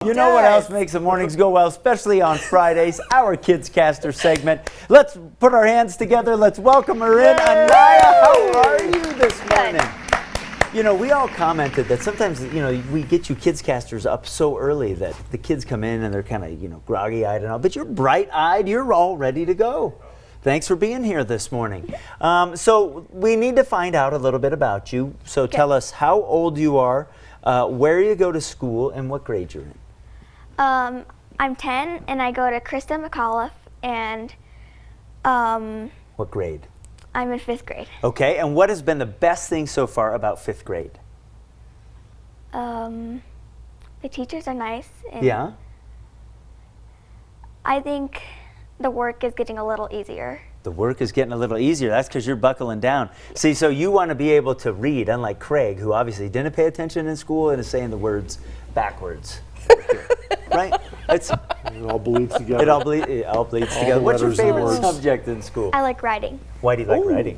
You know what else makes the mornings go well, especially on Fridays? Our Kidscaster segment. Let's put our hands together. Let's welcome her in. Aniyah, how are you this morning? You know, we all commented that sometimes, you know, we get you Kidscasters up so early that the kids come in and they're kind of, you know, groggy-eyed and all, but you're bright-eyed. You're all ready to go. Thanks for being here this morning. So we need to find out a little bit about you. So tell us how old you are, where you go to school, and what grade you're in. I'm 10 and I go to Krista McAuliffe and what grade? I'm in 5th grade. Okay, and what has been the best thing so far about 5th grade? The teachers are nice. And yeah? I think the work is getting a little easier. The work is getting a little easier. That's because you're buckling down. See, so you want to be able to read, unlike Craig, who obviously didn't pay attention in school and is saying the words backwards. Right? It all bleeds together. It all bleeds together. What's your favorite subject in school? I like writing. Why do you like writing?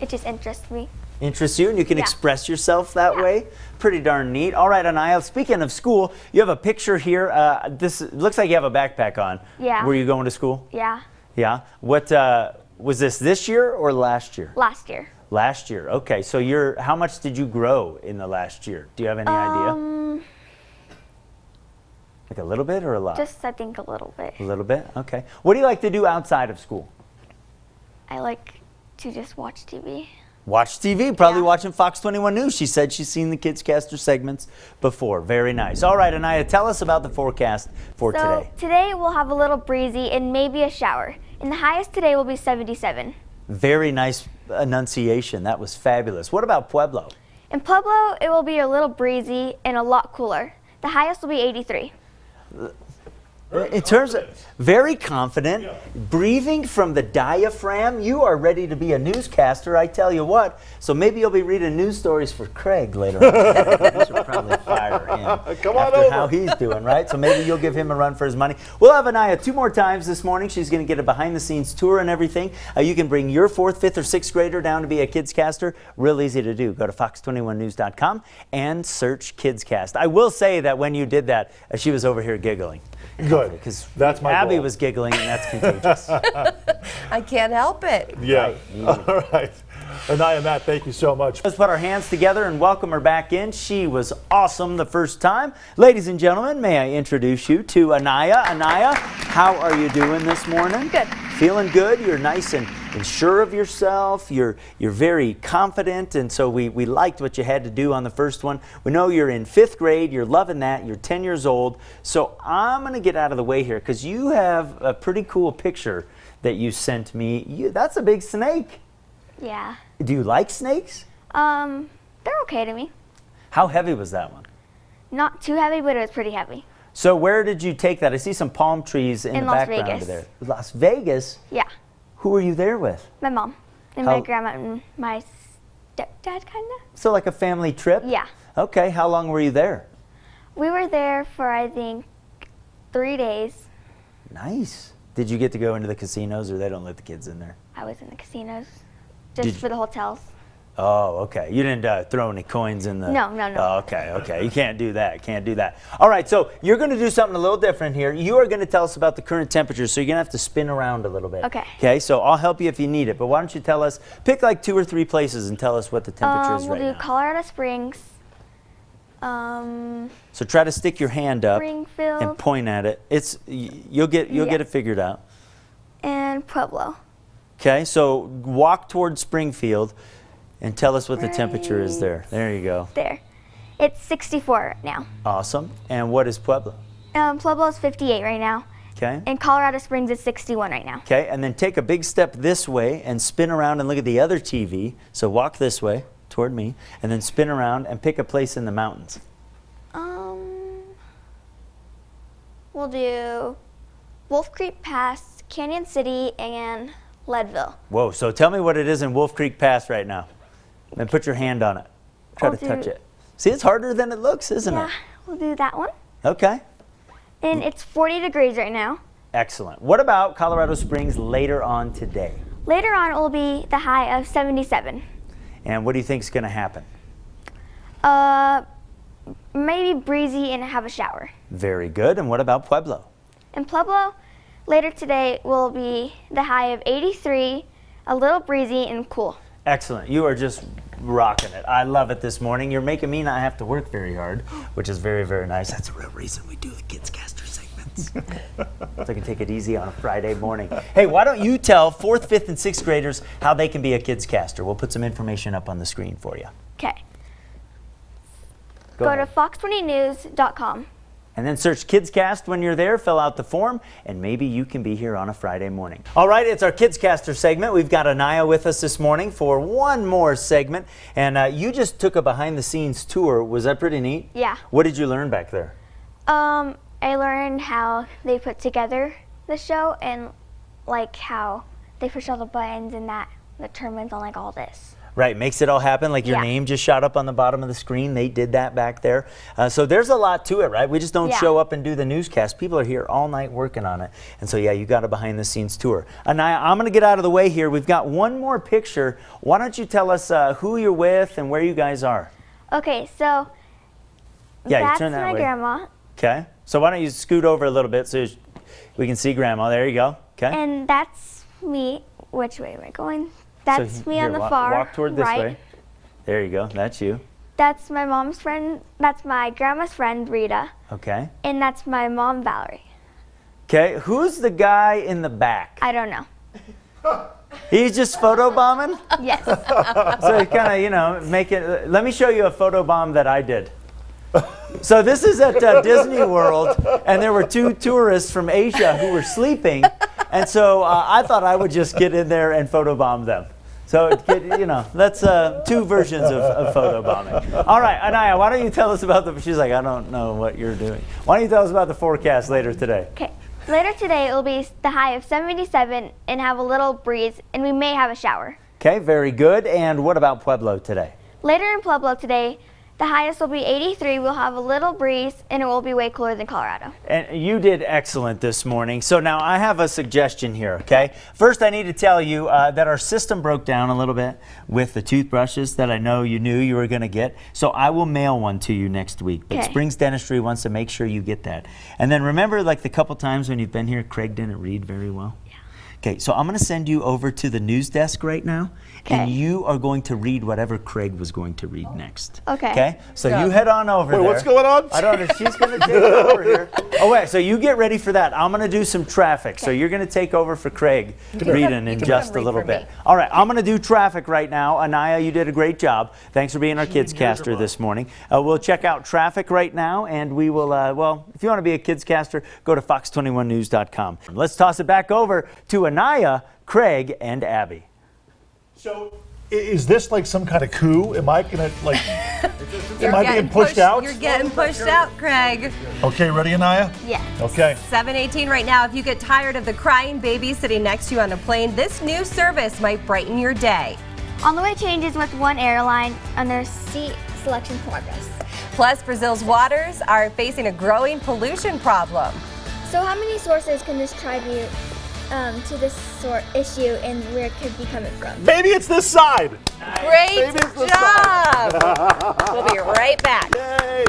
It just interests me. Interests you, and you can express yourself that way? Pretty darn neat. All right, Aniyah, speaking of school, you have a picture here. This looks like you have a backpack on. Yeah. Were you going to school? Yeah. Yeah. What, was this year or last year? Last year. Last year. Okay, so how much did you grow in the last year? Do you have any idea? Like a little bit or a lot? Just, I think, a little bit. A little bit? Okay. What do you like to do outside of school? I like to just watch TV. Watch TV, probably watching Fox 21 News. She said she's seen the Kidscaster segments before. Very nice. All right, Aniyah, tell us about the forecast for today. Today we'll have a little breezy and maybe a shower. And the highest today will be 77. Very nice enunciation. That was fabulous. What about Pueblo? In Pueblo, it will be a little breezy and a lot cooler. The highest will be 83. In terms of very confident, breathing from the diaphragm, you are ready to be a newscaster, I tell you what. So maybe you'll be reading news stories for Craig later on. We should probably fire him after how he's doing, right? So maybe you'll give him a run for his money. We'll have Aniyah 2 more times this morning. She's going to get a behind-the-scenes tour and everything. You can bring your 4th, 5th, or 6th grader down to be a Kidscaster. Real easy to do. Go to fox21news.com and search Kidscast. I will say that when you did that, she was over here giggling. Good. Because that's my Abby goal. was giggling, and that's contagious. I can't help it. Yeah. All right. Aniyah and Matt, thank you so much. Let's put our hands together and welcome her back in. She was awesome the first time. Ladies and gentlemen, may I introduce you to Aniyah. Aniyah, how are you doing this morning? Good. Feeling good? You're nice and sure of yourself. You're very confident, and so we liked what you had to do on the first one. We know you're in 5th grade. You're loving that. You're 10 years old. So I'm going to get out of the way here because you have a pretty cool picture that you sent me. That's a big snake. Yeah. Do you like snakes? They're okay to me. How heavy was that one? Not too heavy, but it was pretty heavy. So where did you take that? I see some palm trees in the Las background Vegas. over there. Las Vegas? Yeah. Who were you there with? My mom and my grandma and my stepdad, kind of. So like a family trip? Yeah. Okay, how long were you there? We were there for, I think, 3 days. Nice. Did you get to go into the casinos, or they don't let the kids in there? I was in the casinos, just for the hotels. Oh, okay. You didn't throw any coins in the... No. Oh, okay. You can't do that. Can't do that. All right, so you're going to do something a little different here. You are going to tell us about the current temperature, so you're going to have to spin around a little bit. Okay. Okay, so I'll help you if you need it, but why don't you tell us, pick like 2 or 3 places and tell us what the temperature is right now. We'll do Colorado Springs. So try to stick your hand up Springfield. and point at it. You'll get it figured out. And Pueblo. Okay, so walk towards Springfield and tell us what the temperature is there. There you go. There. It's 64 right now. Awesome. And what is Pueblo? Pueblo is 58 right now. Okay. And Colorado Springs is 61 right now. Okay, and then take a big step this way and spin around and look at the other TV. So walk this way toward me and then spin around and pick a place in the mountains. We'll do Wolf Creek Pass, Canyon City, and Leadville. Whoa, so tell me what it is in Wolf Creek Pass right now. And put your hand on it. Try to touch it. See, it's harder than it looks, isn't it? Yeah, we'll do that one. Okay. And it's 40 degrees right now. Excellent. What about Colorado Springs later on today? Later on, it will be the high of 77. And what do you think is going to happen? maybe breezy and have a shower. Very good. And what about Pueblo? In Pueblo, later today will be the high of 83, a little breezy and cool. Excellent. You are just rocking it. I love it this morning. You're making me not have to work very hard, which is very, very nice. That's the real reason we do the Kidscaster segments. So I can take it easy on a Friday morning. Hey, why don't you tell 4th, 5th, and 6th graders how they can be a Kidscaster? We'll put some information up on the screen for you. Okay. Go Go to ahead. fox20news.com. And then search Kidscast when you're there, fill out the form, and maybe you can be here on a Friday morning. All right, it's our Kidscaster segment. We've got Aniyah with us this morning for one more segment. And you just took a behind-the-scenes tour. Was that pretty neat? Yeah. What did you learn back there? I learned how they put together the show and like how they push all the buttons and that the tournaments on like all this. Right, makes it all happen, like your Yeah. name just shot up on the bottom of the screen. They did that back there. So there's a lot to it, right? We just don't Yeah. show up and do the newscast. People are here all night working on it. And so, yeah, you got a behind-the-scenes tour. Aniyah, I'm going to get out of the way here. We've got one more picture. Why don't you tell us who you're with and where you guys are? Okay, so Yeah, you that's turn that my way. grandma, Okay. So why don't you scoot over a little bit so we can see Grandma. There you go. Okay. and that's me. Which way am I going? That's So me here, on the walk, far walk toward this right. way. There you go. That's you. That's my mom's friend. That's my grandma's friend, Rita. Okay. And that's my mom, Valerie. Okay. Who's the guy in the back? I don't know. He's just photobombing? Yes. So you kind of, you know, make it. Let me show you a photobomb that I did. So this is at Disney World, and there were 2 tourists from Asia who were sleeping, and so I thought I would just get in there and photobomb them. So, you know, that's 2 versions of photobombing. All right, Aniyah, why don't you tell us about the, she's like, I don't know what you're doing. Why don't you tell us about the forecast later today? Okay. Later today, it will be the high of 77 and have a little breeze, and we may have a shower. Okay, very good. And what about Pueblo today? Later in Pueblo today, the highest will be 83. We'll have a little breeze, and it will be way cooler than Colorado. And you did excellent this morning. So now I have a suggestion here, okay? First, I need to tell you that our system broke down a little bit with the toothbrushes that I know you knew you were going to get. So I will mail one to you next week. But Okay. Springs Dentistry wants to make sure you get that. And then remember, like the couple times when you've been here, Craig didn't read very well? Yeah. Okay, so I'm going to send you over to the news desk right now. And Okay. you are going to read whatever Craig was going to read next. Okay. Okay? So you head on over Wait, there. what's going on? I don't know. She's going to take over here. Oh, wait. So you get ready for that. I'm going to do some traffic. So you're going to take over for Craig reading in can just come a read little for bit. me. All right. I'm going to do traffic right now. Aniyah, you did a great job. Thanks for being our Kidscaster this morning. We'll check out traffic right now. And we will, well, if you want to be a Kidscaster, go to fox21news.com. Let's toss it back over to Aniyah, Craig, and Abby. So, is this like some kind of coup? Am I gonna like? Am I being pushed out? You're getting pushed out, Craig. Okay, ready, Aniyah? Yes. Okay. 7:18 right now. If you get tired of the crying baby sitting next to you on a plane, this new service might brighten your day. On the way changes with one airline under seat selection progress. Plus, Brazil's waters are facing a growing pollution problem. So how many sources can this tribute to this issue and where it could be coming from? Maybe it's this side. Great Maybe it's the job. We'll be right back. Yay.